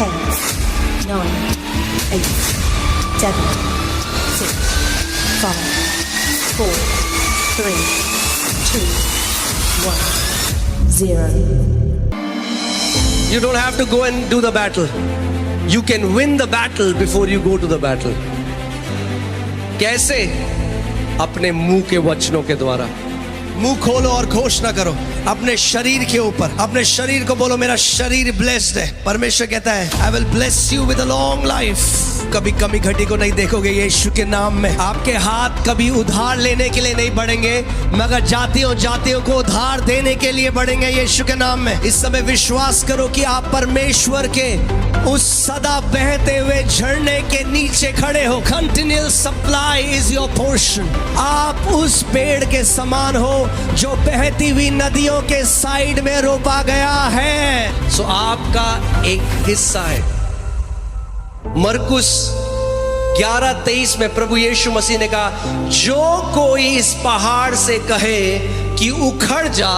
10, 9, 8, 7, 6, 5, 4, 3, 2, 1, 0. You don't have to go and do the battle. You can win the battle before you go to the battle. कैसे? अपने मुंह के वचनों के द्वारा। मुंह खोलो और घोषणा करो अपने शरीर के ऊपर। अपने शरीर को बोलो मेरा शरीर ब्लेस्ड है। परमेश्वर कहता है I will bless you with a long life. कभी कमी घटी को नहीं देखोगे यीशु के नाम में। आपके हाथ कभी उधार लेने के लिए नहीं बढ़ेंगे, मगर जातियों को उधार देने के लिए बढ़ेंगे यीशु के नाम में। इस समय विश्वास करो कि आप परमेश्वर के उस सदा बहते हुए झरने के नीचे खड़े हो। Continual supply is your portion. आप उस पेड़ के समान हो जो बहती हुई नदियों के साइड में रोपा गया है। सो आपका एक हिस्सा है। मरकुस 11:23 में प्रभु यीशु मसीह ने कहा जो कोई इस पहाड़ से कहे कि उखड़ जा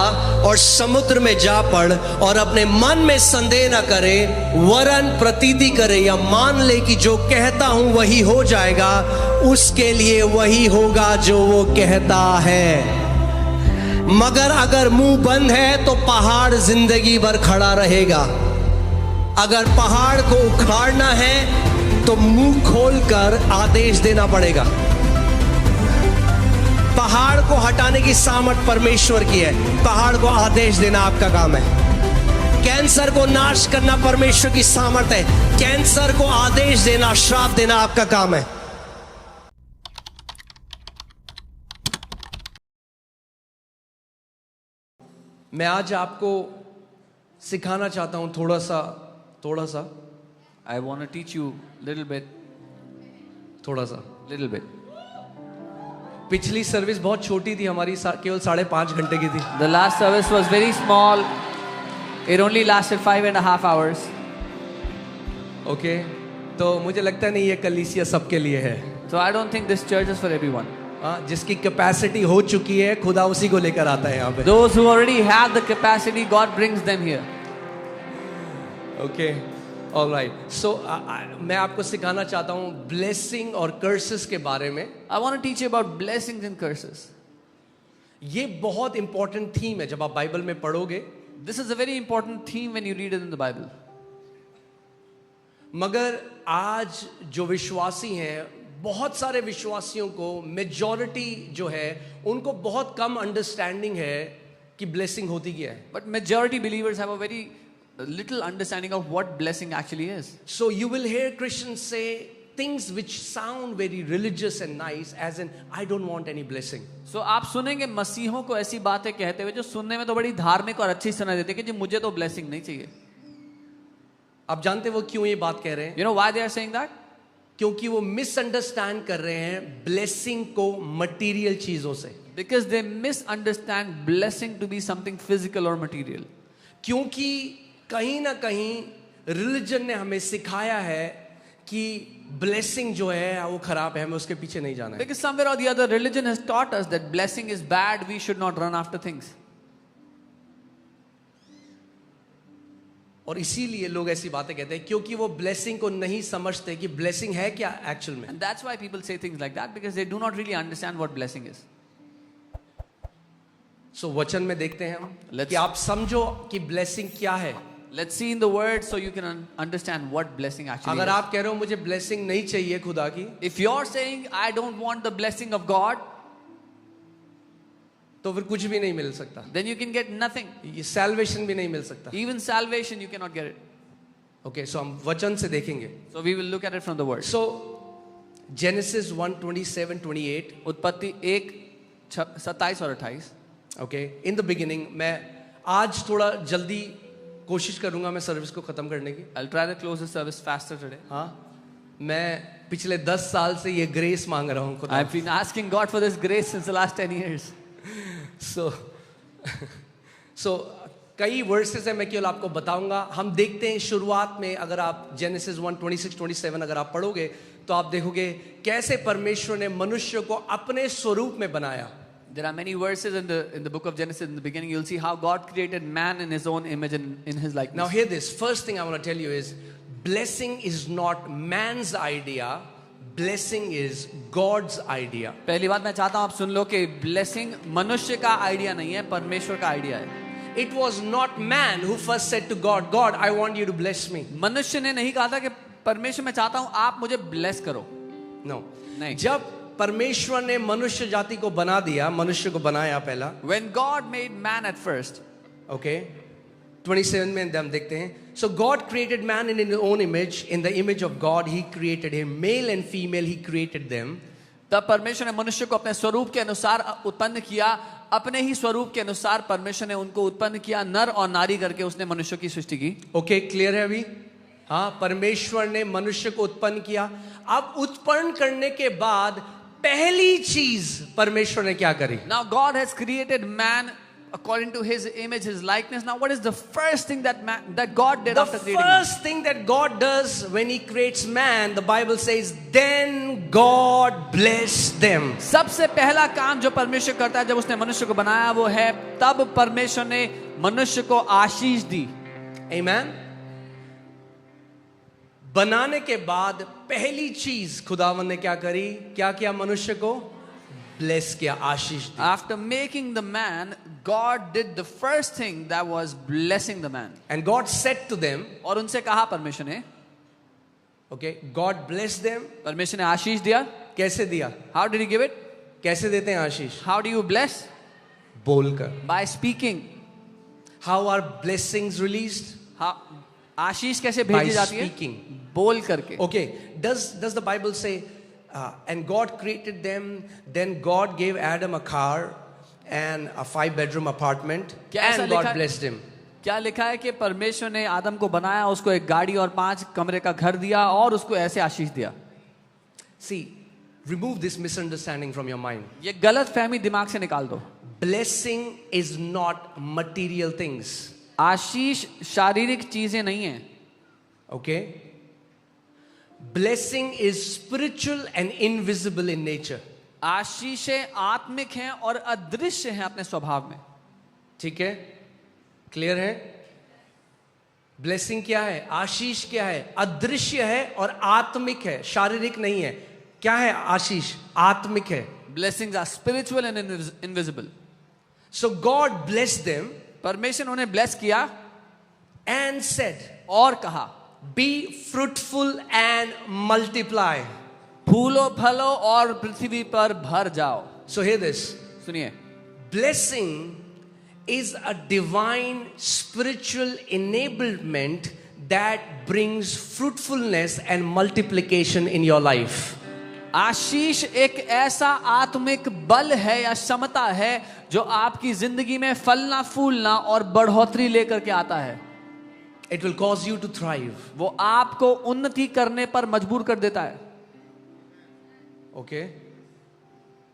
और समुद्र में जा पड़ और अपने मन में संदेह न करे वरन प्रतीति करे या मान ले कि जो कहता हूं वही हो जाएगा, उसके लिए वही होगा जो वो कहता है। मगर अगर मुंह बंद है तो पहाड़ जिंदगी भर खड़ा रहेगा। अगर पहाड़ को उखाड़ना है तो मुंह खोलकर आदेश देना पड़ेगा। पहाड़ को हटाने की सामर्थ परमेश्वर की है, पहाड़ को आदेश देना आपका काम है। कैंसर को नाश करना परमेश्वर की सामर्थ है, कैंसर को आदेश देना, श्राप देना आपका काम है। मैं आज आपको सिखाना चाहता हूं थोड़ा सा I want to teach you little bit. पिछली सर्विस बहुत छोटी थी हमारी, केवल 5.5 घंटे की थी। The last service was very small. It only lasted 5.5 hours. Okay, तो मुझे लगता नहीं ये कलीसिया सबके लिए है। So I don't think this church is for everyone. जिसकी कैपेसिटी हो चुकी है खुदा उसी को लेकर आता है यहाँ पे। Those who already have the capacity, God brings them here. Okay, alright. So मैं आपको सिखाना चाहता हूँ ब्लेसिंग और कर्सेस के बारे में। I want to teach you about blessings and curses. ये बहुत इंपॉर्टेंट थीम है जब आप बाइबल में पढ़ोगे। This is a very important theme when you read it in the Bible. मगर आज जो विश्वासी हैं, बहुत सारे विश्वासियों को मेजॉरिटी जो है उनको बहुत कम अंडरस्टैंडिंग है कि ब्लेसिंग होती क्या है। But majority believers have a very little understanding of what blessing actually is. So you will hear Christians say things which sound very religious and nice, as in I don't want any blessing. So आप सुनेंगे मसीहों को ऐसी बातें कहते हुए जो सुनने में तो बड़ी धार्मिक और अच्छी सुनाई देती है कि जी मुझे तो ब्लेसिंग नहीं चाहिए। आप जानते वो क्यों ये बात कह रहे हैं? You know why they are saying that? क्योंकि वो मिसअंडरस्टैंड कर रहे हैं ब्लेसिंग को मटेरियल चीजों से। Because they misunderstand blessing to be something physical or material. क्योंकि कहीं ना कहीं रिलीजन ने हमें सिखाया है कि ब्लेसिंग जो है वो खराब है, हमें उसके पीछे नहीं जाना है। Because somewhere or the other religion has taught us that blessing is bad, we should not run after things. और इसीलिए लोग ऐसी बातें कहते हैं क्योंकि वो ब्लेसिंग को नहीं समझते कि ब्लेसिंग है क्या एक्चुअल में। And that's why people say things like that, because they do not really understand what blessing is. सो वचन में देखते हैं हम Let's- कि आप समझो कि ब्लेसिंग क्या है। Let's see in the word so you can understand what blessing actually अगर is. आप कह रहे हो मुझे ब्लेसिंग नहीं चाहिए खुदा की, If you're saying I don't want the blessing of God, तो फिर कुछ भी नहीं मिल सकता। then you can get nothing. ये सैल्वेशन भी नहीं मिल सकता। Even salvation you cannot get it. Okay, so हम वचन से देखेंगे। So we will look at it from the word. So genesis 1:27-28। उत्पत्ति 1:27 और 28. Okay, in the beginning. मैं आज थोड़ा जल्दी कोशिश करूंगा मैं सर्विस को खत्म करने की। I'll try to close the service faster today. हाँ, मैं पिछले 10 साल से ये ग्रेस मांग रहा हूँ खुदा। I've been asking God for this grace since the last 10 years. सो कई वर्सेस है, मैं केवल आपको बताऊंगा। हम देखते हैं शुरुआत में, अगर आप जेनेसिस 1:26-27 अगर आप पढ़ोगे तो आप देखोगे कैसे परमेश्वर ने मनुष्य को अपने स्वरूप में बनाया। There are many verses in the book of Genesis. In the beginning, you'll see how God created man in His own image and in His likeness. Now hear this. First thing I want to tell you is blessing is not man's idea, blessing is God's idea. पहली बात मैं चाहता हूं आप सुन लो कि blessing मनुष्य का idea नहीं है, परमेश्वर का आइडिया है. It was not man who first said to God, God, I want you to bless me. मनुष्य ने नहीं कहा था कि परमेश्वर मैं चाहता हूं आप मुझे ब्लेस करो. No. नहीं. जब परमेश्वर ने मनुष्य जाति को बना दिया, मनुष्य को बनाया पहला, When God made man at first, okay, 27 में हम देखते हैं. So God created man in his own image, in the image of God he created him, male and female he created them. तब परमेश्वर ने मनुष्य को अपने स्वरूप के अनुसार उत्पन्न किया, अपने ही स्वरूप के अनुसार परमेश्वर ने उनको उत्पन्न किया, नर और नारी करके उसने मनुष्य की सृष्टि की. ओके, क्लियर है अभी? हाँ, परमेश्वर ने मनुष्य को उत्पन्न किया. अब उत्पन्न करने के बाद पहली चीज परमेश्वर ने क्या करी? Now God has created man according to his image, his likeness. Now what is the first thing that God did after creating man? The first thing that God does when he creates man, the Bible says, then God blessed them. सबसे पहला काम जो परमेश्वर करता है जब उसने मनुष्य को बनाया वो है तब परमेश्वर ने मनुष्य को आशीष दी. Amen. बनाने के बाद पहली चीज खुदावन ने क्या करी? क्या किया? मनुष्य को ब्लेस किया, आशीष दी. After making the man, God did the first thing that was blessing the man. And God said to them, और उनसे कहा परमेश्वर ने, okay, God blessed them. परमेश्वर ने आशीष दिया. कैसे दिया? How did he give it? कैसे देते हैं आशीष? How do you bless? बोलकर. By speaking. How are blessings released? How आशीष कैसे By भेजी जाती है? speaking. बोल करके. Okay, does the Bible say, and God created them, then God gave Adam a car and a 5-bedroom apartment, क्या ऐसा and God लिखा- blessed him. क्या लिखा है कि परमेश्वर ने आदम को बनाया, उसको एक गाड़ी और 5 कमरे का घर दिया और उसको ऐसे आशीष दिया. See, remove this misunderstanding from your mind. ये गलत फहमी दिमाग से निकाल दो. Blessing is not material things. आशीष शारीरिक चीजें नहीं है. Okay? Blessing is spiritual and invisible in nature. आशीषें आत्मिक हैं और अदृश्य हैं अपने स्वभाव में. ठीक है? क्लियर है? ब्लेसिंग क्या है? आशीष क्या है? अदृश्य है और आत्मिक है, शारीरिक नहीं है. क्या है आशीष? आत्मिक है. Blessings are spiritual and invisible. So God blessed them परमेश्वर उन्हें ब्लेस किया and said, और कहा, be fruitful and multiply. फूलो फलो और पृथ्वी पर भर जाओ. So hear this. सुनिए, Blessing is a divine spiritual enablement that brings fruitfulness and multiplication in your life. आशीष एक ऐसा आत्मिक बल है या क्षमता है जो आपकी जिंदगी में फलना फूलना और बढ़ोतरी लेकर के आता है. It will cause you to thrive. वो आपको उन्नति करने पर मजबूर कर देता है. Okay?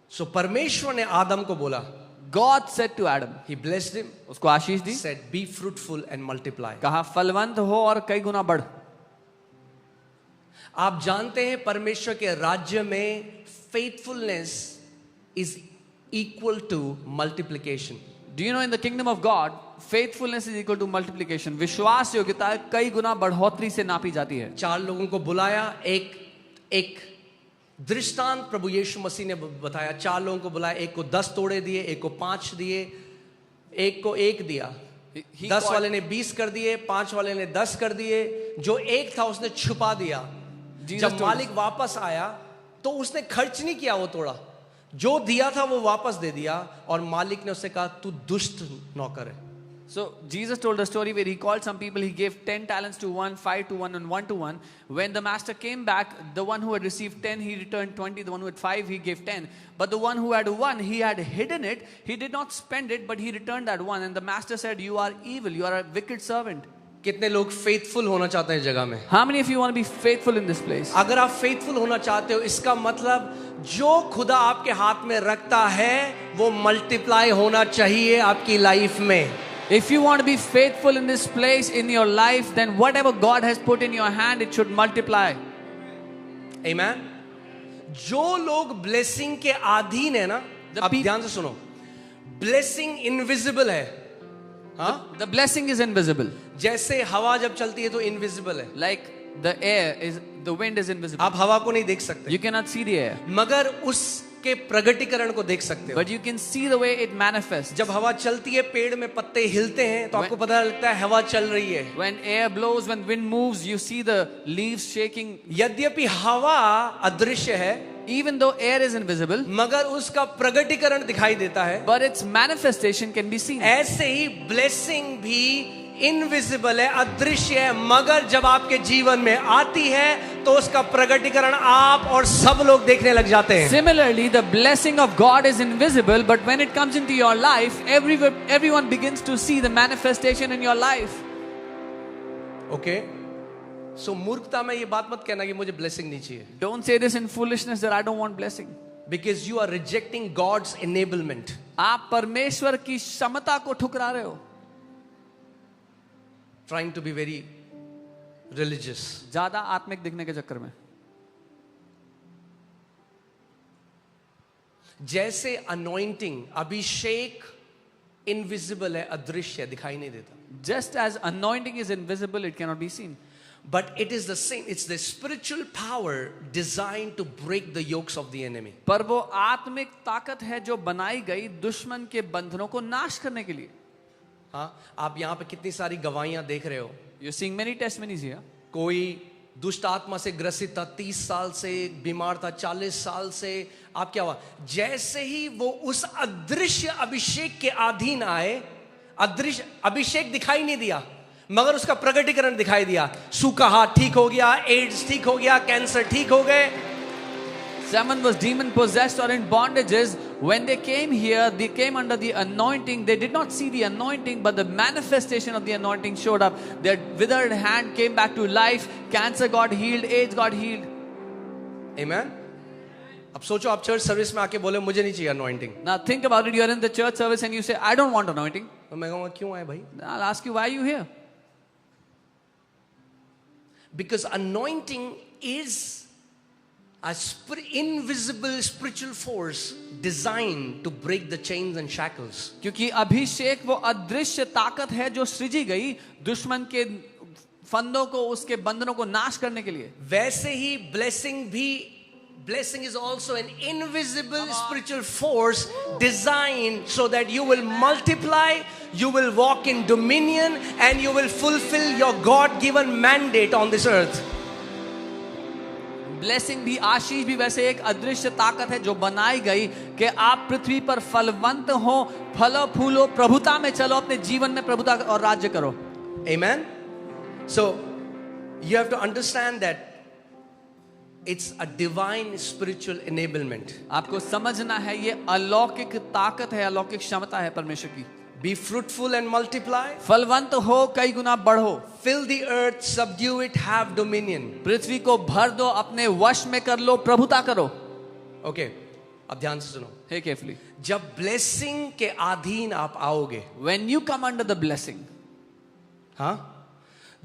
So परमेश्वर ने आदम को बोला, God said to Adam, he blessed him, उसको आशीष दी, said be fruitful and multiply. कहा फलवंत हो और कई गुना बढ़. आप जानते हैं परमेश्वर के राज्य में faithfulness is equal to multiplication. Do you know in the kingdom of God, faithfulness is equal to multiplication. विश्वास योग्यता कई गुना बढ़ोतरी से नापी जाती है. 4 लोगों को बुलाया, एक दृष्टांत प्रभु यीशु मसीह ने बताया. 4 लोगों को बुलाया, एक को 10 तोड़े दिए, एक को 5 दिए, एक को 1 दिया. 10 वाले ने 20 कर दिए, 5 वाले ने 10 कर दिए. जो 1 था उसने छुपा दिया. जब मालिक वापस आया तो उसने खर्च नहीं किया, वो तोड़ा. जो दिया था वो वापस दे दिया और मालिक ने उससे कहा तू दुष्ट नौकर है. So Jesus told a story where he called some people, he gave 10 talents to one, 5 to one, and 1 to one. When the master came back, the one who had received 10, he returned 20. The one who had 5, he gave 10. But the one who had 1, he had hidden it. He did not spend it, but he returned that 1. And the master said, you are evil, you are a wicked servant. कितने लोग faithful होना चाहते हैं जगह में? How many of you want to be faithful in this place? अगर आप faithful होना चाहते हो, इसका मतलब जो खुदा आपके हाथ में रखता है वो मल्टीप्लाई होना चाहिए आपकी लाइफ में. If you want to be faithful in this place in your life, then whatever God has put in your hand, it should multiply. Amen. जो लोग ब्लेसिंग के अधीन है ना, अब ध्यान से सुनो, ब्लेसिंग इनविजिबल है. हाँ, The blessing is invisible. जैसे हवा जब चलती है तो इनविजिबल है. Like the wind is invisible. आप हवा को नहीं देख सकते, You cannot see the air, मगर उसके प्रगटीकरण को देख सकते हो। but you can see the way it manifests. जब हवा चलती है, पेड़ में पत्ते हिलते हैं, तो आपको पता लगता है हवा चल रही है। When air blows, when wind moves, you see the leaves shaking. यद्यपि हवा अदृश्य है, Even though air is invisible, मगर उसका प्रगटीकरण दिखाई देता है। but its manifestation can be seen. ऐसे ही ब्लेसिंग भी इनविजिबल है, अदृश्य है, मगर जब आपके जीवन में आती है तो उसका प्रगटीकरण आप और सब लोग देखने लग जाते हैं। Similarly, the blessing of God is invisible, but when it comes into your life, everyone begins to see the manifestation in your life. Okay, so मूर्खता में ये बात मत कहना कि मुझे ब्लेसिंग नहीं चाहिए, Don't say this in foolishness that I don't want blessing. Because you are rejecting God's enablement. आप परमेश्वर की क्षमता को ठुकरा रहे हो, trying to be very religious. ज्यादा आत्मिक दिखने के चक्कर में। जैसे अनॉइंटिंग, अभिषेक इनविजिबल है, अदृश्य है, दिखाई नहीं देता। Just as anointing is invisible, it cannot be seen. But it is the same, it's the spiritual power designed to break the yokes of the enemy. पर वो आत्मिक ताकत है जो बनाई गई दुश्मन के बंधनों को नाश करने के लिए। हाँ, आप यहाँ पे कितनी सारी गवाहियां देख रहे हो। You're seeing many testimonies here. कोई दुष्ट आत्मा से ग्रसित था, 30 साल से बीमार था, 40 साल से। आप क्या हुआ, जैसे ही वो उस अदृश्य अभिषेक के अधीन आए, अदृश्य अभिषेक दिखाई नहीं दिया, मगर उसका प्रगटीकरण दिखाई दिया। सूखा हाथ ठीक हो गया, एड्स ठीक हो गया, कैंसर ठीक हो गए। Someone was demon possessed or in bondages. When they came here, they came under the anointing. They did not see the anointing, but the manifestation of the anointing showed up. Their withered hand came back to life. Cancer got healed. AIDS got healed. Amen. अब सोचो, आप church service में आके बोले मुझे नहीं चाहिए anointing, Now think about it. You are in the church service and you say, I don't want anointing. तो मैं कहूँगा क्यों आए भाई? I'll ask you, why are you here? Because anointing is a invisible spiritual force designed to break the chains and shackles. क्योंकि अभिषेक वो अदृश्य ताकत है जो सृजी गई दुश्मन के फंदों को, उसके बंधनों को नाश करने के लिए। वैसे ही blessing is also an invisible spiritual force designed so that you will multiply, you will walk in dominion, and you will fulfill your God-given mandate on this earth. Blessing भी, आशीष भी वैसे एक अदृश्य ताकत है जो बनाई गई कि आप पृथ्वी पर फलवंत हो, फलो फूलो, प्रभुता में चलो, अपने जीवन में प्रभुता और राज्य करो। Amen. So you have to understand that it's a divine spiritual enablement. आपको समझना है ये अलौकिक ताकत है, अलौकिक क्षमता है परमेश्वर की। Be fruitful and multiply. फलवंत हो, कई गुना बढ़ो। Fill the earth, subdue it, have dominion. पृथ्वी को भर दो, अपने वश में कर लो, प्रभुता करो। Okay, अब ध्यान से सुनो। Hey carefully. जब blessing के अधीन आप आओगे, When you come under the blessing, हाँ,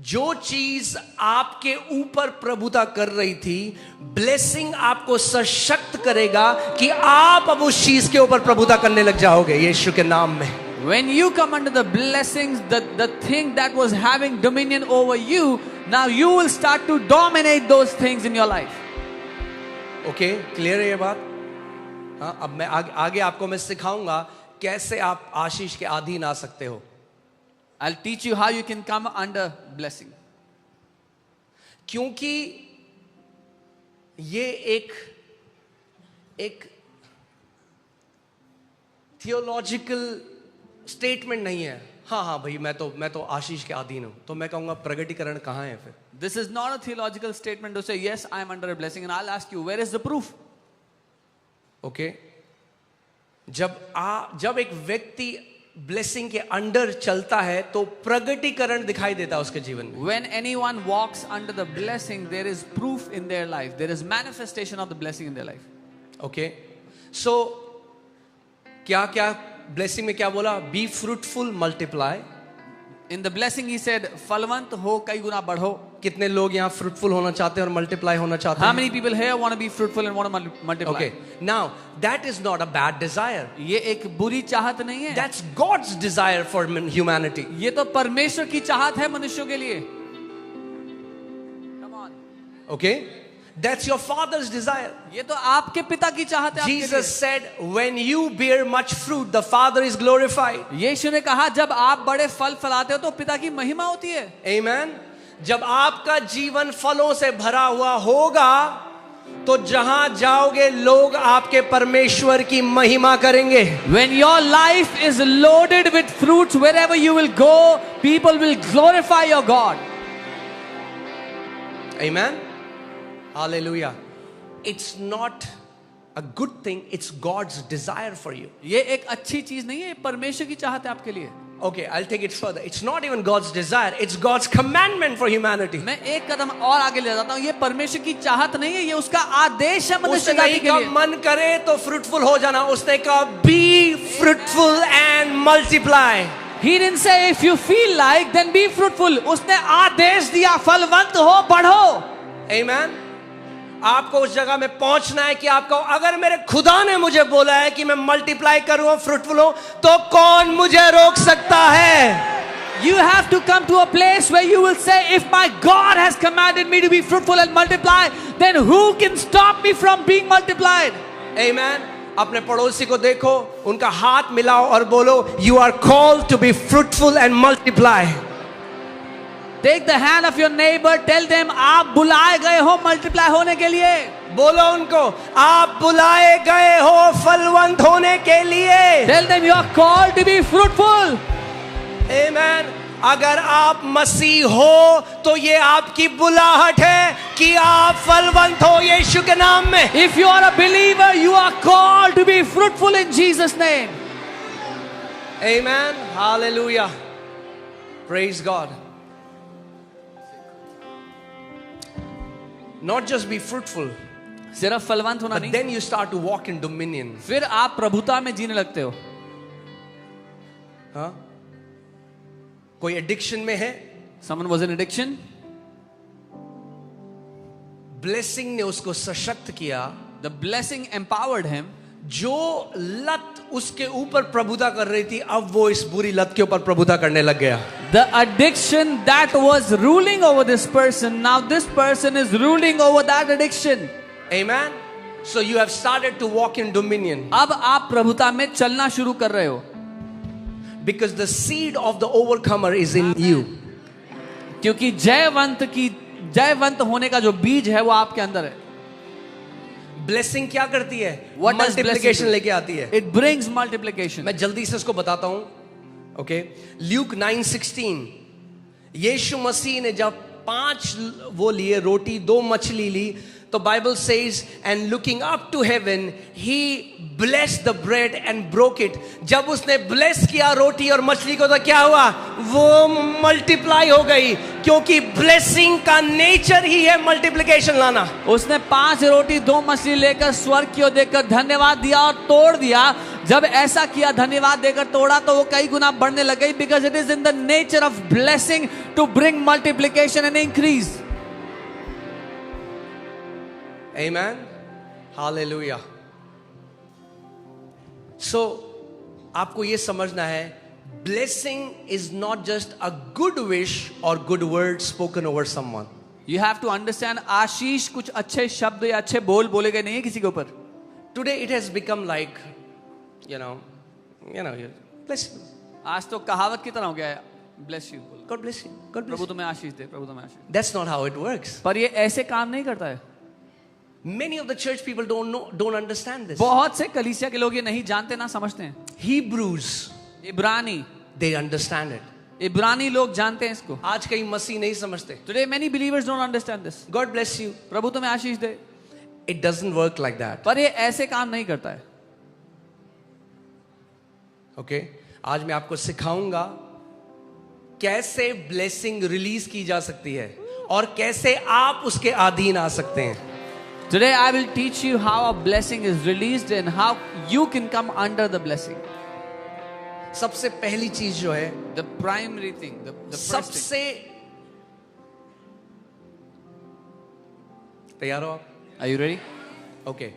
जो चीज आपके ऊपर प्रभुता कर रही थी, ब्लेसिंग आपको सशक्त करेगा कि आप अब उस चीज के ऊपर प्रभुता करने लग जाओगे यीशु के नाम में। when you come under the blessings, the thing that was having dominion over you, now you will start to dominate those things in your life. Okay, clear है ये बात? हाँ, अब मैं आगे आपको मैं सिखाऊंगा कैसे आप आशीष के अधीन आ सकते हो। I'll teach you how you can come under blessing. क्योंकि ये एक थियोलॉजिकल स्टेटमेंट नहीं है। हाँ भाई, मैं तो आशीष के अधीन हूं, तो मैं कहूंगा प्रगटीकरण कहां है फिर? This is not a theological statement to say yes, I am under a blessing, and I'll ask you, where is the proof? Okay, जब एक व्यक्ति ब्लेसिंग के अंडर चलता है तो प्रगटीकरण दिखाई देता है उसके जीवन में। When anyone walks under the blessing, there is proof in their life. There is manifestation of the blessing in their life. Okay, so क्या ब्लेसिंग में क्या बोला? Be fruitful, multiply. In the blessing he said, फलवंत हो, कई गुना बढ़ो। कितने लोग यहाँ फ्रूटफुल होना चाहते हैं और मल्टीप्लाई होना चाहते हैं? How many people here want to be fruitful and want to multiply? Okay, now that is not a bad desire. ये एक बुरी चाहत नहीं है। That's God's desire for humanity. ये तो परमेश्वर की चाहत है मनुष्यों के लिए। Come on. Okay? That's your father's desire. ये तो आपके पिता की चाहत है आपके Jesus said, when you bear much fruit, the Father is glorified. लिए। यीशु ने कहा जब आप बड़े फल फलाते हो तो पिता की महिमा होती है। Amen. जब आपका जीवन फलों से भरा हुआ होगा, तो जहां जाओगे लोग आपके परमेश्वर की महिमा करेंगे। When your life is loaded with fruits, wherever you will go, people will glorify your God. Amen. Hallelujah. It's not a good thing, it's God's desire for you. ये एक अच्छी चीज नहीं है, ये परमेश्वर की चाहत है आपके लिए। Okay, I'll take it further. It's not even God's desire, it's God's commandment for humanity. मैं एक कदम और आगे ले जाता हूँ, ये परमेश्वर की चाहत नहीं है, ये उसका आदेश है मनुष्य उसने जाति नहीं के कहा लिए। मन करे तो फ्रूटफुल हो जाना, उसने कहा be fruitful and multiply. He didn't say if you feel like then be fruitful. उसने आदेश दिया फलवंत हो, बढ़ो। Amen. आपको उस जगह में पहुंचना है कि आपको, अगर मेरे खुदा ने मुझे बोला है कि मैं मल्टीप्लाई करूं, फ्रूटफुल हूं, तो कौन मुझे रोक सकता है? You have to come to a place where you will say, if my God has commanded me to be fruitful and multiply, then who can stop me from being multiplied? Amen. अपने पड़ोसी को देखो, उनका हाथ मिलाओ और बोलो, you are called to be fruitful and multiply. Take the hand of your neighbor, tell them आप बुलाए गए हो मल्टीप्लाई होने के लिए। बोलो उनको, आप बुलाए गए हो फलवंत होने के लिए। Tell them you are called to be fruitful. Amen. अगर आप मसीह हो तो ये आपकी बुलाहट है कि आप फलवंत हो यीशु के नाम में। If you are a believer, you are called to be fruitful in Jesus' name. Amen. Hallelujah. Praise God. Not just be fruitful, सिर्फ फलवंत होना but नहीं, then you start to walk in dominion. फिर आप प्रभुता में जीने लगते हो। हाँ? कोई एडिक्शन में है, Someone was in addiction. Blessing ने उसको सशक्त किया। The blessing empowered him. जो लत उसके ऊपर प्रभुता कर रही थी, अब वो इस बुरी लत के ऊपर प्रभुता करने लग गया। The addiction that was ruling over this person, now this person is ruling over that addiction. Amen. So you have started to walk in dominion. अब आप प्रभुता में चलना शुरू कर रहे हो। Because the seed of the overcomer is in you. क्योंकि जयवंत होने का जो बीज है वो आपके अंदर है। ब्लेसिंग क्या करती है? What does multiplication blessing do? लेके आती है। It brings multiplication. मैं जल्दी से इसको बताता हूं। ओके, ल्यूक 9:16, यीशु मसीह ने जब 5 वो लिए रोटी, 2 मछली ली, तो Bible says and looking up to heaven he blessed the bread and broke it. जब उसने ब्लेस किया रोटी और मछली को, तो क्या हुआ? वो मल्टीप्लाई हो गई, क्योंकि ब्लेसिंग का नेचर ही है मल्टीप्लिकेशन लाना। उसने 5 रोटी 2 मछली लेकर स्वर्ग की ओर देखकर धन्यवाद दिया और तोड़ दिया। जब ऐसा किया, धन्यवाद देकर तोड़ा, तो वो कई गुना बढ़ने लग गई। Because it is in the nature of blessing to bring multiplication and increase. Amen. Hallelujah. So, आपको ये समझना है, blessing is not just a good wish or good word spoken over someone. You have to understand, आशीष कुछ अच्छे शब्द या अच्छे बोल बोले गए नहीं है किसी के ऊपर। Today it has become like, you know, bless you. आज तो कहावत की तरह हो गया है, bless you। God bless you. God bless Prabhu you. तुम्हें आशीष दे, प्रभु तुम्हें आशीष दे। That's not how it works. पर ये ऐसे काम नहीं करता है। Many of the church people don't understand this. बहुत से कलीसिया के लोग ये नहीं जानते, ना समझते हैं। Hebrews, इब्रानी they understand it. इब्रानी लोग जानते हैं इसको। आज कई मसीह नहीं समझते। Today many believers don't understand this. God bless you. प्रभु तुम्हें आशीष दे। It doesn't work like that. पर ये ऐसे काम नहीं करता है। Okay? आज मैं आपको सिखाऊंगा कैसे ब्लेसिंग रिलीज की जा सकती है और कैसे आप उसके अधीन आ सकते हैं। Today I will teach you how a blessing is released and how you can come under the blessing. सबसे पहली चीज जो है, The primary thing, the first thing. सबसे, तैयार हो आप? Are you ready? Okay.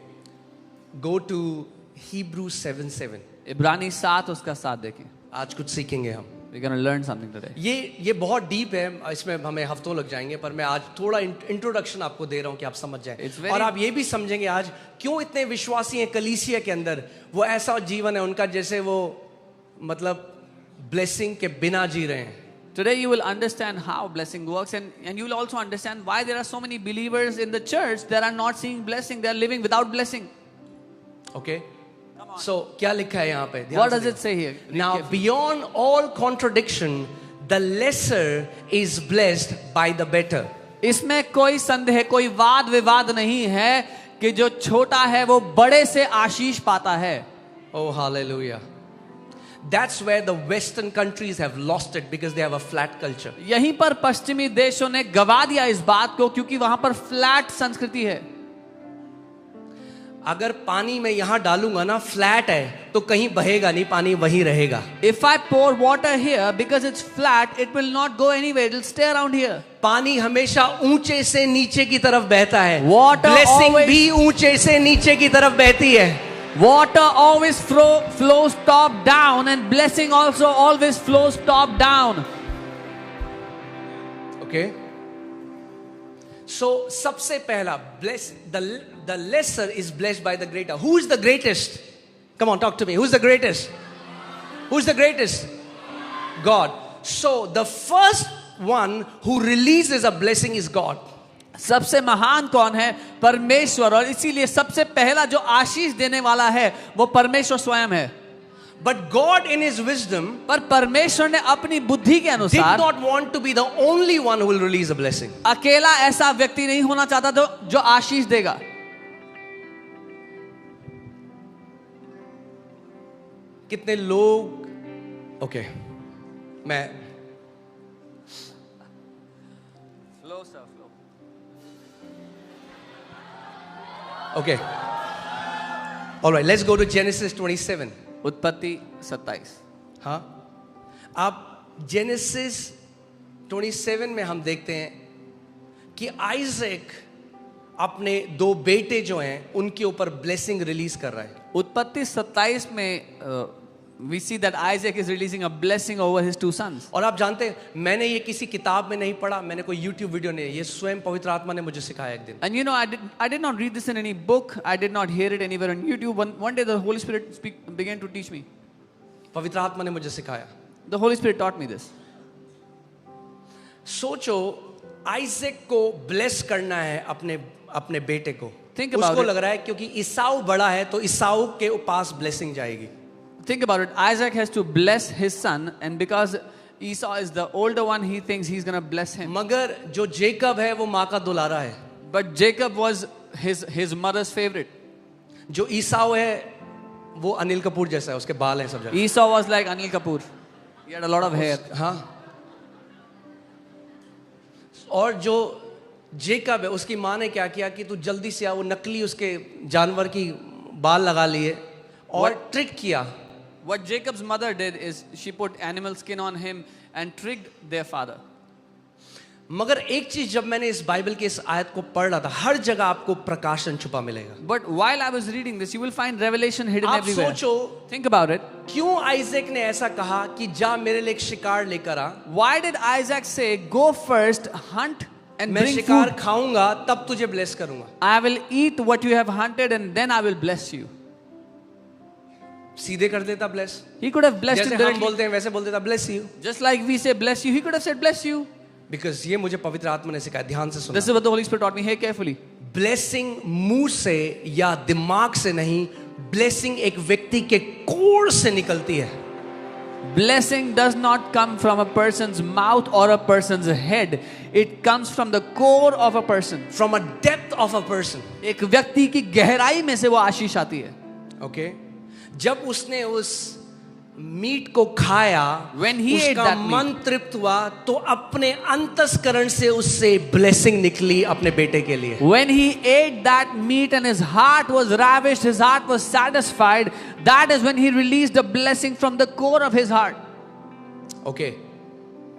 Go to Hebrews 7:7. इब्रानी 7 उसका 7 देखिए। आज कुछ सीखेंगे हम। We're going to learn something today. ये बहुत डीप है, इसमें हमें हफ्तों लग जाएंगे, पर मैं आज थोड़ा इंट्रोडक्शन आपको दे रहा हूँ कि आप समझ जाएं। और आप ये भी समझेंगे आज क्यों इतने विश्वासी हैं कलीसिया के अंदर, वो ऐसा जीवन है उनका जैसे वो मतलब ब्लेसिंग के बिना जी रहे हैं। Today you will understand how blessing works, and you will also understand why there are so many believers in the church that are not seeing blessing, they are living without blessing. Okay? So क्या लिखा है यहाँ पे? What does it say here? Now beyond all contradiction, the lesser is blessed by the better. इसमें कोई संदेह, कोई वाद विवाद नहीं है कि जो छोटा है वो बड़े से आशीष पाता है। Oh hallelujah. That's where the Western countries have lost it because they have a flat culture. यहीं पर पश्चिमी देशों ने गवा दिया इस बात को क्योंकि वहां पर फ्लैट संस्कृति है। अगर पानी में यहां डालूंगा ना, फ्लैट है तो कहीं बहेगा नहीं, पानी वहीं रहेगा। If I pour water here because it's flat, it will not go anywhere. It will stay around here. पानी हमेशा ऊंचे से नीचे की तरफ बहता है। Water ब्लेसिंग always- भी ऊंचे से नीचे की तरफ बहती है। Water always flows top down, and blessing also always flows top down. Okay? So सबसे पहला the lesser is blessed by the greater. Who is the greatest? Come on, talk to me. Who's the greatest? Who's the greatest? God. So the first one who releases a blessing is God. सबसे महान कौन है? परमेश्वर। और इसीलिए सबसे पहला जो आशीष देने वाला है वो परमेश्वर स्वयं है। But God in his wisdom पर परमेश्वर ने अपनी बुद्धि के did अनुसार not want to be the only one who will release a blessing. अकेला ऐसा व्यक्ति नहीं होना चाहता जो आशीष देगा। कितने लोग ओके मैं okay alright let's go to Genesis 27। उत्पत्ति 27। हाँ, आप जेनेसिस 27 में हम देखते हैं कि आइजैक अपने दो बेटे जो हैं उनके ऊपर ब्लेसिंग रिलीज कर रहा है। उत्पत्ति 27 में we see that Isaac is releasing a blessing over his two sons. और आप जानते हैं, मैंने ये किसी किताब में नहीं पढ़ा, मैंने कोई YouTube वीडियो नहीं, ये स्वयं पवित्र आत्मा ने मुझे सिखाया एक दिन। And you know, I did not read this in any book. I did not hear it anywhere on YouTube. One day the Holy Spirit began to teach me. पवित्र आत्मा ने मुझे सिखाया। The Holy Spirit taught me this. सोचो, Isaac को bless करना है अपने बेटे को। Think about उसको it. लग रहा है क्योंकि ईसाऊ बड़ा है तो ईसाऊ के पास ब्लेसिंग जाएगी। Think about it. Isaac has to bless his son, and because Esau is the older one, he thinks he's going to bless him. मगर जो जेकब है वो माँ का दुलारा है। But Jacob was his mother's favorite. जो ईसाऊ है वो अनिल कपूर जैसा है, उसके बाल हैं सब जगह। Esau was like Anil Kapoor. He had a lot of hair. हाँ। और जो जेकब है उसकी माँ ने क्या किया कि तू जल्दी से आ, वो नकली उसके जानवर की बाल लगा लिए और ट्रिक किया। What Jacob's mother did is she put animal skin on him and tricked their father. मगर एक चीज जब मैंने इस बाइबल के इस आयत को पढ़ रहा था, हर जगह आपको प्रकाशन छुपा मिलेगा। But while I was reading this, you will find revelation hidden आप everywhere. सोचो, Think about it. क्यों आइजैक ने ऐसा कहा कि जा मेरे लिए एक शिकार लेकर आ, Why did Isaac say, "Go first, hunt and मैं bring शिकार food. खाऊंगा तब तुझे ब्लेस करूंगा"? I will eat what you have hunted and then I will bless you." सीधे कर देता bless, He could have blessed जैसे him हम directly. बोलते हैं वैसे बोल देता bless you. Just like we say bless you, he could have said bless you. Because ये मुझे पवित्र आत्मा ने सिखाया, ध्यान से This सुनो। is what the Holy Spirit taught me. Hear carefully. Blessing मुंह से या दिमाग से नहीं, ब्लेसिंग एक व्यक्ति के कोर से निकलती है। Blessing does not come from a person's mouth or a person's head. It comes from the core of a person. From a depth of a person. एक व्यक्ति की गहराई में से वो आशीष आती है। ओके, जब उसने उस मीट को खाया, When he ate उसका that meat, मन तृप्त हुआ तो अपने अंतस्करण से उससे ब्लेसिंग निकली अपने बेटे के लिए। When he ate that meat and his heart was ravished, his heart was satisfied, that is when he released a blessing from the core of his heart. Okay,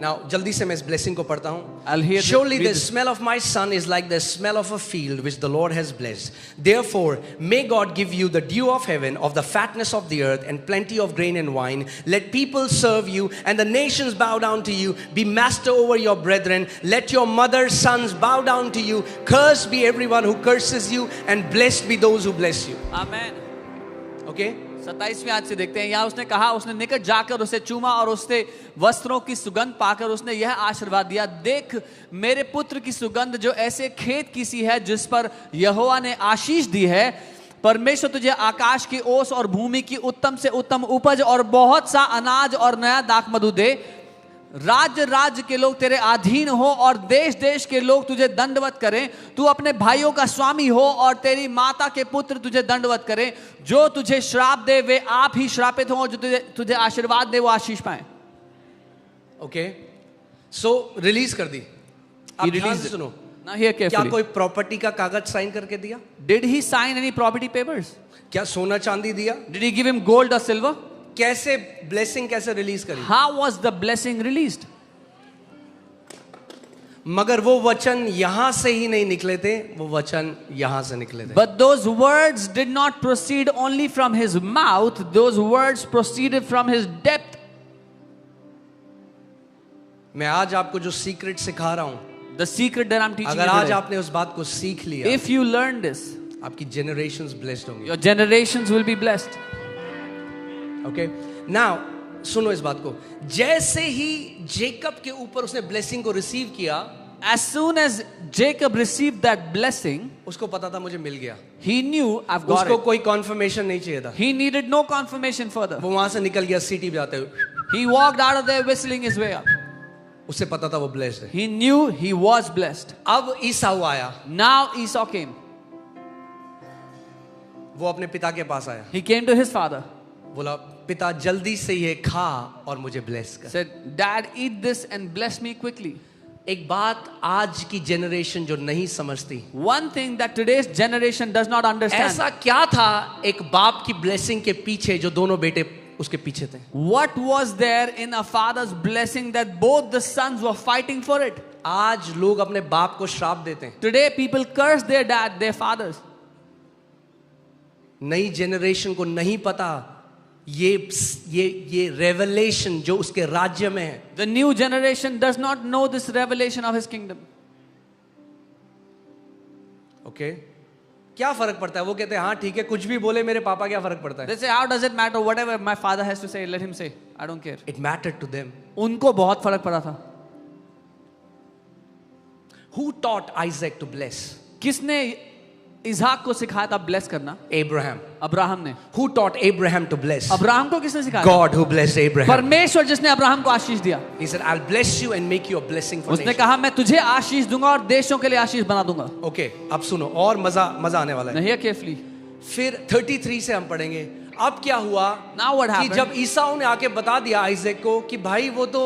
Now, जल्दी से मैं इस blessing को पढ़ता I'll hear हूँ. Surely read the this. smell of my son is like the smell of a field which the Lord has blessed. Therefore, may God give you the dew of heaven, of the fatness of the earth, and plenty of grain and wine. Let people serve you, and the nations bow down to you. Be master over your brethren. Let your mother's sons bow down to you. Cursed be everyone who curses you, and blessed be those who bless you. Amen. Okay? 27वें आज से देखते हैं. यहाँ उसने कहा, उसने निकट जाकर उसे चूमा और उससे वस्त्रों की सुगंध पाकर उसने यह आशीर्वाद दिया, देख मेरे पुत्र की सुगंध जो ऐसे खेत की सी है जिस पर यहोवा ने आशीष दी है. परमेश्वर तुझे आकाश की ओस और भूमि की उत्तम से उत्तम उपज और बहुत सा अनाज और नया दाख मधु दे. राज्य राज्य के लोग तेरे अधीन हो और देश देश के लोग तुझे दंडवत करें. तू अपने भाइयों का स्वामी हो और तेरी माता के पुत्र तुझे दंडवत करें. जो तुझे श्राप दे वे आप ही श्रापित हों, जो तुझे आशीर्वाद दे वो आशीष पाए. Okay? So, release कर दी. आप ध्यान से सुनो. Now hear क्या carefully. कोई प्रॉपर्टी का कागज साइन करके दिया? Did he sign any property papers? क्या सोना चांदी दिया? Did he give him gold or silver? कैसे ब्लेसिंग कैसे रिलीज करी? How was the blessing released? मगर वो वचन यहां से ही नहीं निकले थे, वो वचन यहां से निकले थे. But those words did not proceed only from his mouth, those words proceeded from his depth. मैं आज आपको जो सीक्रेट सिखा रहा हूं, The secret that I'm teaching अगर you आज today. आपने उस बात को सीख लिया, If you learn this, आपकी जनरेशंस ब्लेस्ड होंगे. your generations will be blessed. Okay? Now सुनो इस बात को. जैसे ही जेकब के ऊपर उसने ब्लेसिंग को रिसीव किया, As soon as Jacob received that blessing, उसको पता था मुझे मिल गया. he knew I've got उसको it. कोई कॉन्फर्मेशन नहीं चाहिए था. He needed no confirmation further. वो वहां से निकल गया सिटी जाते हुए. He walked out of there whistling his way up. उससे पता था वो ब्लेस्ड है. He knew he was blessed. अब ईसाऊ आया. Now Esau came. वो अपने पिता के पास आया. He came to his father. बोला, पिता जल्दी से ये खा और मुझे ब्लेस कर. Said, Dad, eat this and bless me quickly. एक बात आज की जनरेशन जो नहीं समझती, One thing that today's generation does not understand. ऐसा क्या था एक बाप की ब्लेसिंग के पीछे जो दोनों बेटे उसके पीछे थे? What was there in a father's blessing that both the sons were fighting for it? आज लोग अपने बाप को श्राप देते हैं. Today people curse their dad, their fathers. नई जनरेशन को नहीं पता ये रेवलेशन जो उसके राज्य में है. The new generation does not know this revelation of his kingdom. Okay? क्या फर्क पड़ता है? वो कहते हैं हाँ ठीक है, कुछ भी बोले मेरे पापा, क्या फर्क पड़ता है? They say, how does it matter? Whatever my father has to say, let him say. I don't care. It mattered to them. उनको बहुत फर्क पड़ा था. Who taught Isaac to bless? किसने इसाक को सिखाया था ब्लेस करना? Abraham. अब्राहम ने. Who taught Abraham to bless? Abraham को किसने सिखाया? God who blessed Abraham. परमेश्वर जिसने अब्राहम को आशीष दिया. He said, I'll bless you and make you a blessing for उसने nations. कहा मैं तुझे आशीष दूंगा और देशों के लिए आशीष बना दूंगा. ओके, अब सुनो और मजा आने वाला है. नहीं केयरफुली. फिर 33 से हम पढ़ेंगे. अब क्या हुआ? Now what कि happened? जब ईसाऊ ने आके बता दिया आइजैक को कि भाई वो तो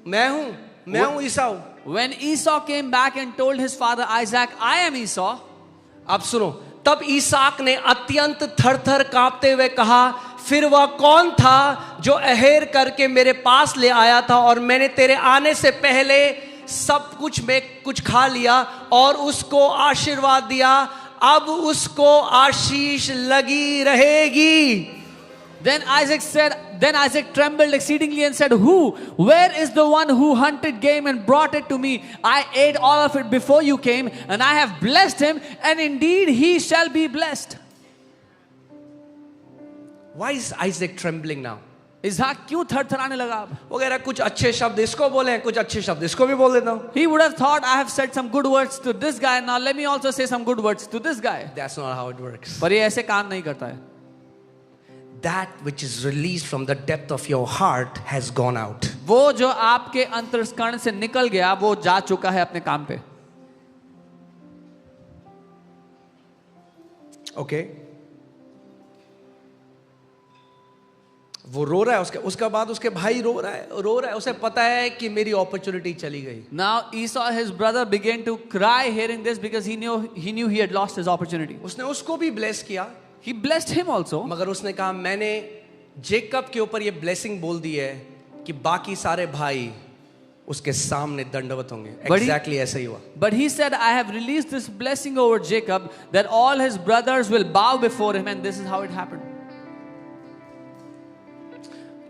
मैं हूं ईसाऊ. When Esau came back and told his father Isaac, I am Esau. अब सुनो, तब ईसाक ने अत्यंत थर-थर कांपते हुए कहा, फिर वह कौन था जो अहेर करके मेरे पास ले आया था और मैंने तेरे आने से पहले सब कुछ में कुछ खा लिया और उसको आशीर्वाद दिया, अब उसको आशीष लगी रहेगी. Then Isaac trembled exceedingly and said, Who? Where is the one who hunted game and brought it to me? I ate all of it before you came, and I have blessed him, and indeed he shall be blessed. Why is Isaac trembling now? इसहाक क्यों थरथराने लगा अब? वो कह रहा कुछ अच्छे शब्द इसको बोले हैं, कुछ अच्छे शब्द इसको भी बोल देता हूं. He would have thought, I have said some good words to this guy, now let me also say some good words to this guy. That's not how it works. पर ये ऐसे काम नहीं करता है. That which is released from the depth of your heart has gone out. वो जो आपके अंतर्करण से निकल गया वो जा चुका है अपने काम पे. Okay? वो रो रहा है, उसका बाद उसके भाई रो रहा है, उसे पता है कि मेरी अपॉर्चुनिटी चली गई. Now Esau, his brother, began to cry hearing this because he knew he had lost his opportunity. उसने उसको भी ब्लेस किया. He blessed him also. मगर उसने कहा मैंने जेकब के ऊपर ये ब्लेसिंग बोल दी है कि बाकी सारे भाई उसके सामने दंडवत होंगे। But he- एग्जैक्टली ऐसा ही हुआ। But he said, I have released this blessing over Jacob that all his brothers will bow before him, and this is how it happened.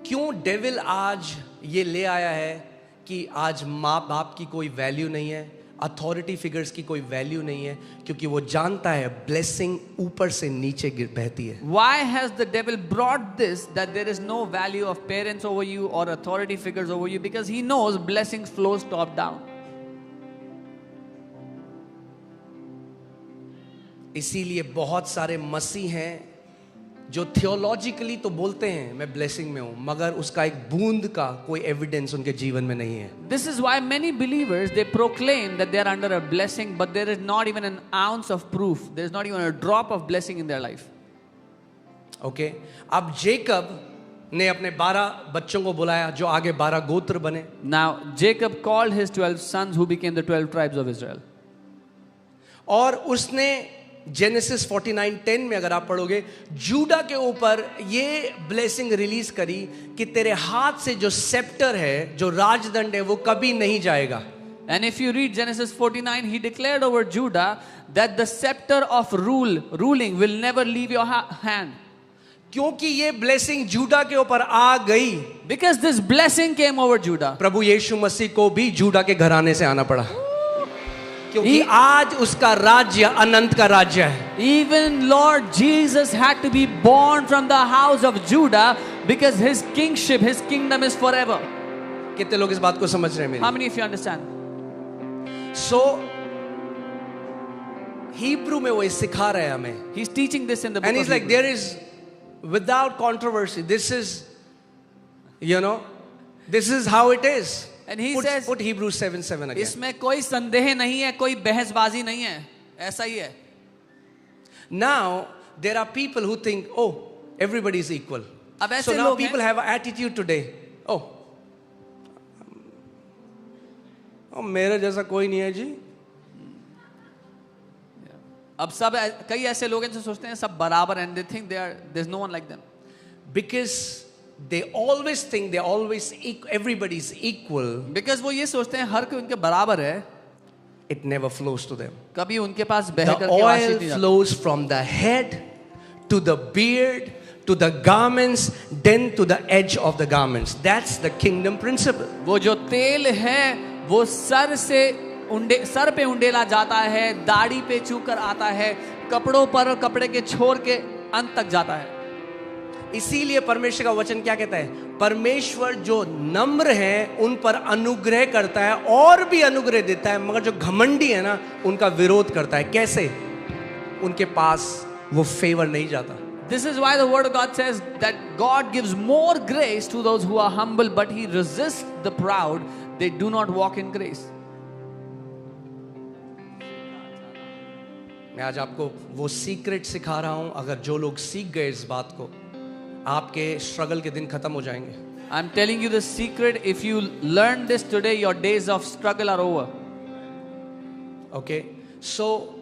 क्यों डेविल आज ये ले आया है कि आज माँ बाप की कोई वैल्यू नहीं है, अथॉरिटी फिगर्स की कोई वैल्यू नहीं है? क्योंकि वो जानता है ब्लेसिंग ऊपर से नीचे गिर बहती है। Why has the devil brought this, that there is no value of parents over you or authority figures over you? Because he knows blessings flows top down. इसीलिए बहुत सारे मसीह हैं जो थियोलॉजिकली तो बोलते हैं मैं ब्लेसिंग में हूं, मगर उसका एक बूंद का कोई एविडेंस उनके जीवन में नहीं है। This is why many believers, they proclaim that they are under a blessing, but there is not even an ounce of proof. There is not even a drop of blessing in their life. Okay, अब Jacob ने अपने 12 बच्चों को बुलाया जो आगे 12 गोत्र बने। Now Jacob called his 12 sons who became the 12 tribes of Israel. और उसने जेनेसिस 49:10 में अगर आप पढ़ोगे, जूडा के ऊपर ये ब्लेसिंग रिलीज करी कि तेरे हाथ से जो सेप्टर है, जो राजदंड है, वो कभी नहीं जाएगा। And if you read Genesis 49, he declared over Judah that the scepter of ruling will never leave your hand. क्योंकि ये ब्लेसिंग जूडा के ऊपर आ गई, Because this blessing came over Judah. प्रभु यीशु मसीह को भी जूडा के घराने से आना पड़ा, क्योंकि आज उसका राज्य अनंत का राज्य है। Even Lord Jesus had to be born from the house of Judah because his kingship, his kingdom is forever. कितने लोग इस बात को समझ रहे हैं मेरी? How many of you understand? So Hebrew में वो ये सिखा रहे हैं हमें, He's teaching this in the book and he's of like, Hebrews. there is without controversy, this is, you know, this is how it is. And he put, says, put Hebrews 7:7 again. इसमें कोई संदेह नहीं है, कोई बहसबाजी नहीं है, ऐसा ही है. Now there are people who think, oh, everybody is equal. अब ऐसे So now लोग people हैं, have an attitude today, oh, मेरे जैसा कोई नहीं है जी। अब सब कई ऐसे लोग हैं जो सोचते हैं सब बराबर, and they think there's no one like them. Because they always think everybody is equal. Because वो ये सोचते हैं हर कोई उनके बराबर है, It never flows to them. कभी उनके पास बह The करके आशीष oil नहीं जाता. flows from the head to the beard to the garments, then to the edge of the garments. That's the kingdom principle. वो जो तेल है वो सर पे उंडेला जाता है, दाढ़ी पे छू कर आता है, कपड़ों पर और कपड़े के छोर के अंत तक जाता है. इसीलिए परमेश्वर का वचन क्या कहता है? परमेश्वर जो नम्र हैं उन पर अनुग्रह करता है और भी अनुग्रह देता है, मगर जो घमंडी है ना उनका विरोध करता है। कैसे? उनके पास वो फेवर नहीं जाता। This is why the word of God says that God gives more grace to those who are humble, but he resists the proud. They do not walk in grace. मैं आज आपको वो सीक्रेट सिखा रहा हूं, अगर जो लोग सीख गए इस बात को, आपके स्ट्रगल के दिन खत्म हो जाएंगे। I'm telling you the secret. If you learn this today, your days of struggle are over. Okay, so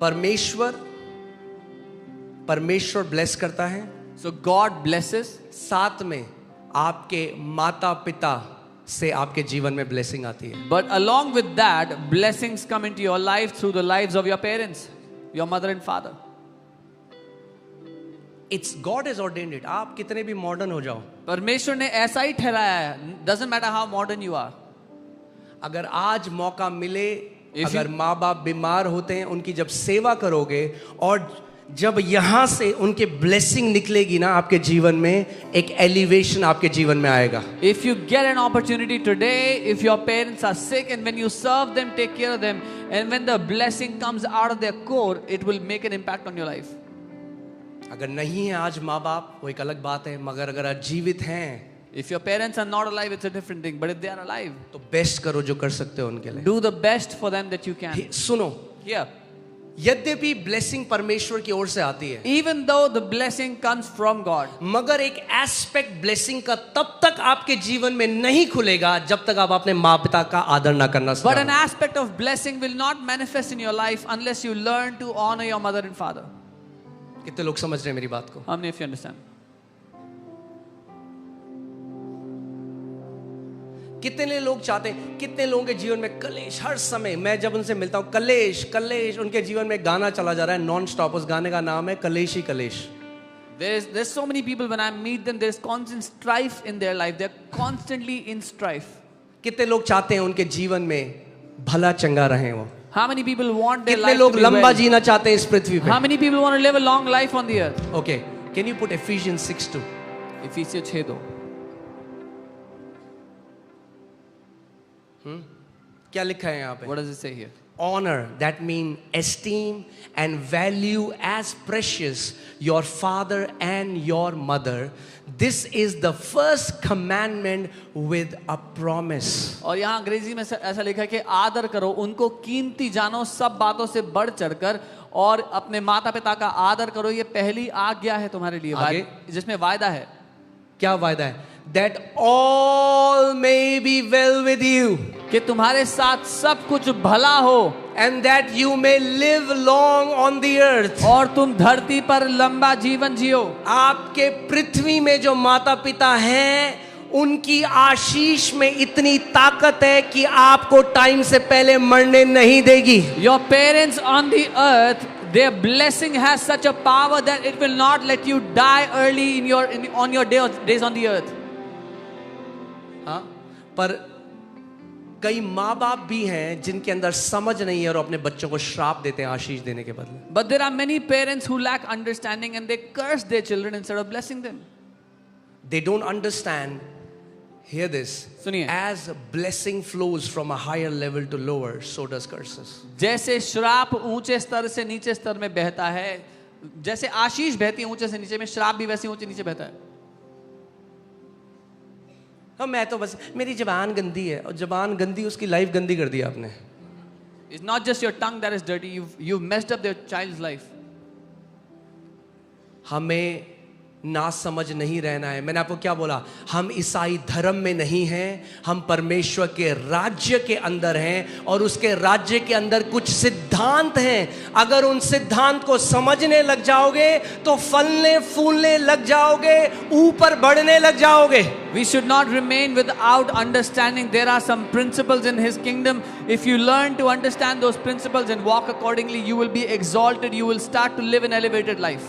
परमेश्वर ब्लेस करता है। So God blesses. साथ में आपके माता पिता से आपके जीवन में ब्लेसिंग आती है। But along with that, blessings come into your life through the lives of your parents, your mother and father. It's God has ordained it. आप कितने भी मॉडर्न हो जाओ, परमेश्वर ने ऐसा ही ठहराया है. Doesn't matter how modern you are. अगर आज मौका मिले, If अगर you- माँ बाप बीमार होते हैं, उनकी जब सेवा करोगे और जब यहां से उनके ब्लेसिंग निकलेगी ना आपके जीवन में, एक एलिवेशन आपके जीवन में आएगा। If you get an opportunity today, if your parents are sick and when you serve them, take care of them, and when the blessing comes out of their core, it will make an impact on your life. अगर नहीं है आज माँ बाप, वो एक अलग बात है, मगर अगर आज जीवित हैं If your parents are not alive, it's a different thing. But if they are alive, तो बेस्ट करो जो कर सकते हो उनके लिए। do the best for them that you can. सुनो, Here, यद्यपि ब्लेसिंग परमेश्वर की ओर से आती है, even though the blessing comes from God, मगर एक एस्पेक्ट ब्लेसिंग का तब तक आपके जीवन में नहीं खुलेगा जब तक आप अपने माँ पिता का आदर ना करना but an सीखो। aspect of blessing will not manifest in your life unless you learn to honor your mother and father. कितने लोग समझ रहे हैं मेरी बात को? How many of you understand? कितने लोग चाहते हैं, कितने लोगों के जीवन में कलेश हर समय, मैं जब उनसे मिलता हूँ कलेश कलेश, उनके जीवन में गाना चला जा रहा है नॉन स्टॉप, उस गाने का नाम है कलेश ही कलेश. There's so many people when I meet them, there's constant strife in their life. They're constantly in strife. कितने लोग चाहते हैं उनके जीवन में भला चंगा रहें वो. How many people want their कितने life लोग to be लंबा well? जीना चाहते हैं इस पृथ्वी पे. How many people want to live a long life on the earth? Okay, can you put Ephesians 6:2? Ephesians 6:2. क्या लिखा है यहाँ पे? What does it say here? Honor, that means esteem and value as precious your father and your mother. This is the first commandment with a promise. और यहाँ अंग्रेजी में ऐसा लिखा है कि आदर करो, उनको कीमती जानो सब बातों से बढ़ चढ़कर, और अपने माता पिता का आदर करो, ये पहली आज्ञा है तुम्हारे लिए, आगे? जिसमें वायदा है. क्या वायदा है? That all may be well with you. कि तुम्हारे साथ सब कुछ भला हो, And that you may live long on the earth. और तुम धरती पर लंबा जीवन जियो. आपके पृथ्वी में जो माता पिता हैं उनकी आशीष में इतनी ताकत है कि आपको टाइम से पहले मरने नहीं देगी. Your parents on the earth, their blessing has such a power that it will not let you die early on your days on the earth. हाँ, पर कई माँ बाप भी हैं जिनके अंदर समझ नहीं है और अपने बच्चों को श्राप देते हैं आशीष देने के बदले. But there are many parents who lack understanding and they curse their children instead of blessing them. They don't understand. Hear this. सुनिए. As blessing flows from a higher level to lower, so does curses. जैसे श्राप ऊंचे स्तर से नीचे स्तर में बहता है, जैसे आशीष बहती है ऊंचे से नीचे में, श्राप भी वैसे ऊंचे नीचे बहता है. हाँ, मैं तो बस मेरी जबान गंदी है, और जबान गंदी उसकी लाइफ गंदी कर दी आपने. It's not just your tongue that is dirty, you've messed up their child's life. हमें ना समझ नहीं रहना है. मैंने आपको क्या बोला? हम ईसाई धर्म में नहीं हैं, हम परमेश्वर के राज्य के अंदर हैं, और उसके राज्य के अंदर कुछ सिद्धांत हैं. अगर उन सिद्धांत को समझने लग जाओगे तो फलने फूलने लग जाओगे, ऊपर बढ़ने लग जाओगे. We should not remain without understanding. There are some principles in His kingdom. If you learn to understand those principles and walk accordingly, you will be exalted. You will start to live an elevated life.